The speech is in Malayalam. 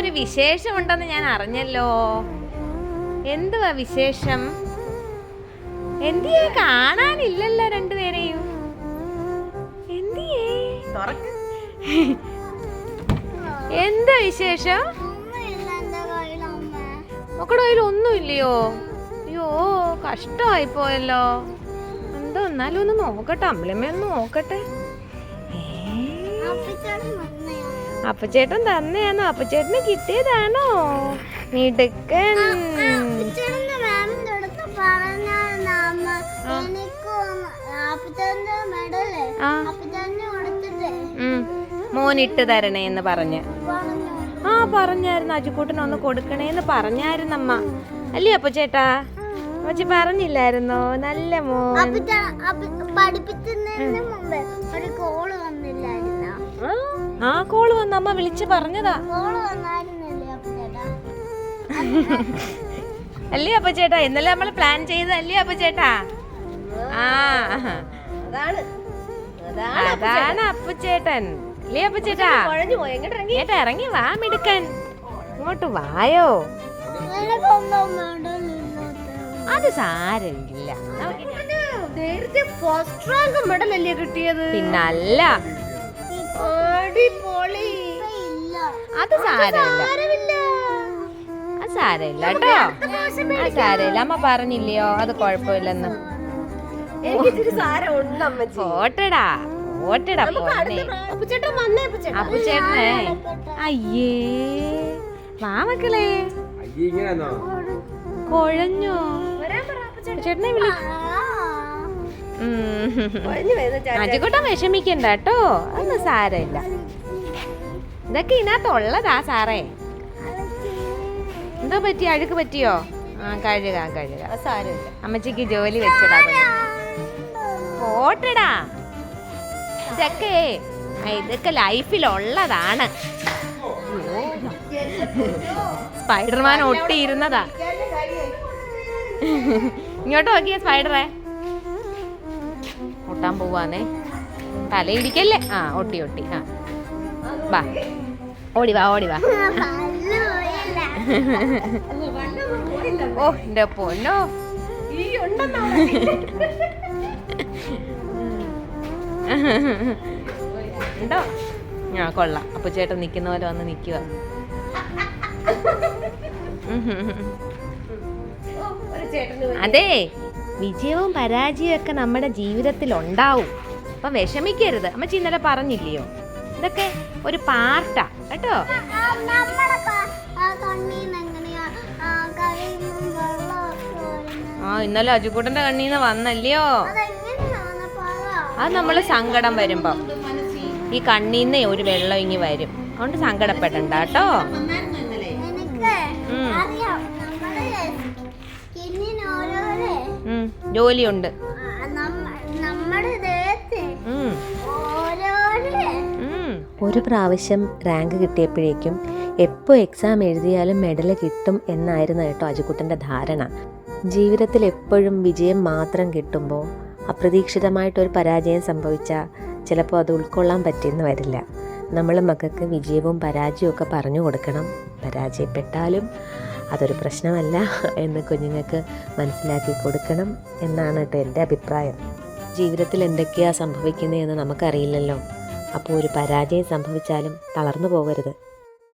ഒരു വിശേഷം ഉണ്ടെന്ന് ഞാൻ അറിഞ്ഞല്ലോ. എന്തുവാ വിശേഷം? എന്തിയെ കാണാനില്ലല്ലോ രണ്ടുപേരെയും? എന്തിയേ? എന്താ വിശേഷം? മക്കളുടെ കയ്യിൽ ഒന്നുമില്ലയോ? അയ്യോ, കഷ്ടമായി പോയല്ലോ. എന്തോ, എന്നാലും ഒന്ന് നോക്കട്ടെ, അമ്പലമ്മ ഒന്ന് നോക്കട്ടെ. അപ്പച്ചേട്ടൻ തന്നെയാണോ? അപ്പച്ചേട്ടന് കിട്ടിയതാണോ? മിടുക്കൻ. മോനിട്ട് തരണേന്ന് പറഞ്ഞ് പറഞ്ഞായിരുന്നു. അജുക്കൂട്ടനൊന്ന് കൊടുക്കണേന്ന് പറഞ്ഞായിരുന്നമ്മ. അല്ലേ അപ്പച്ചേട്ടാ? അപ്പച്ചി പറഞ്ഞില്ലായിരുന്നോ? നല്ല മോൻ. കോള് വന്ന അമ്മ വിളിച്ച് പറഞ്ഞതാ. അല്ലേ അപ്പച്ചേട്ടാ? ഇന്നലെ നമ്മൾ പ്ലാൻ ചെയ്തല്ലേ അപ്പച്ചേട്ടാ? അതാണ് അപ്പച്ചേട്ടൻ. അല്ലേ അപ്പച്ചേട്ടാ? ഏട്ടാ ഇറങ്ങി വാ മിടുക്കൻ. ഇങ്ങോട്ട് വായോ. അത് സാരമില്ല. പിന്നല്ല, അത് സാരമില്ല. അത് സാരമില്ല കേട്ടോ. അത് സാരമില്ല. അമ്മ പറഞ്ഞില്ലയോ അത് കുഴപ്പമില്ലെന്ന്. ഓട്ടടാ ഓട്ടടാ. അപ്പുചേട്ടനെ അയ്യേ വാ മക്കളെ. കുഴഞ്ഞോ? ചേട്ടനെ വിളി. അജുകൂട്ടം വിഷമിക്കണ്ട കേട്ടോ. അതൊന്നും സാരമില്ല. ഇതൊക്കെ ഇതിനകത്തുള്ളതാ സാറേ. എന്തോ പറ്റി? അഴുക്ക് പറ്റിയോ? കഴുകാം. സാരമില്ല. അമ്മച്ചിക്ക് ജോലി വെച്ചടാ. പോട്ടടാ. ഇതൊക്കെ ലൈഫിലുള്ളതാണ്. സ്പൈഡർമാൻ ഒട്ടിയിരുന്നതാ. ഇങ്ങോട്ട് നോക്കിയ സ്പൈഡറെ. ഒട്ടാൻ പോവാന്നേ. തലയിടിക്കല്ലേ. ഒട്ടി. വാ, ഓടി വാ. ഓ എന്റെ പൊന്നോ. ഉണ്ടോ? കൊള്ളാം. അപ്പൊ ചേട്ടൻ നിക്കുന്ന പോലെ വന്ന് നിക്കുക. അതെ, വിജയവും പരാജയവും ഒക്കെ നമ്മുടെ ജീവിതത്തിൽ ഉണ്ടാവും. അപ്പൊ വിഷമിക്കരുത്. അമ്മച്ചി ഇന്നലെ പറഞ്ഞില്ലയോ? ഇതൊക്കെ ഒരു പാർട്ടാ കേട്ടോ. ഇന്നലെ അജുക്കൂട്ടന്റെ കണ്ണീന്ന് വന്നല്ലയോ? അത് നമ്മള് സങ്കടം വരുമ്പോ ഈ കണ്ണീന്ന് ഒരു വെള്ളം ഇങ്ങി വരും. അതുകൊണ്ട് സങ്കടപ്പെടണ്ട കേട്ടോ. ജോലിയുണ്ട്. ഒരു പ്രാവശ്യം റാങ്ക് കിട്ടിയപ്പോഴേക്കും എപ്പോൾ എക്സാം എഴുതിയാലും മെഡൽ കിട്ടും എന്നായിരുന്നു കേട്ടോ അജുക്കുട്ടൻ്റെ ധാരണ. ജീവിതത്തിൽ എപ്പോഴും വിജയം മാത്രം കിട്ടുമ്പോൾ അപ്രതീക്ഷിതമായിട്ടൊരു പരാജയം സംഭവിച്ചാൽ ചിലപ്പോൾ അത് ഉൾക്കൊള്ളാൻ പറ്റിയെന്ന് വരില്ല. നമ്മൾ മക്കൾക്ക് വിജയവും പരാജയവും ഒക്കെ പറഞ്ഞു കൊടുക്കണം. പരാജയപ്പെട്ടാലും അതൊരു പ്രശ്നമല്ല എന്ന് കുഞ്ഞുങ്ങൾക്ക് മനസ്സിലാക്കി കൊടുക്കണം എന്നാണ് കേട്ടോ എൻ്റെ അഭിപ്രായം. ജീവിതത്തിൽ എന്തൊക്കെയാണ് സംഭവിക്കുന്നതെന്ന് നമുക്കറിയില്ലല്ലോ. അപ്പോൾ ഒരു പരാജയം സംഭവിച്ചാലും തളർന്നു പോകരുത്.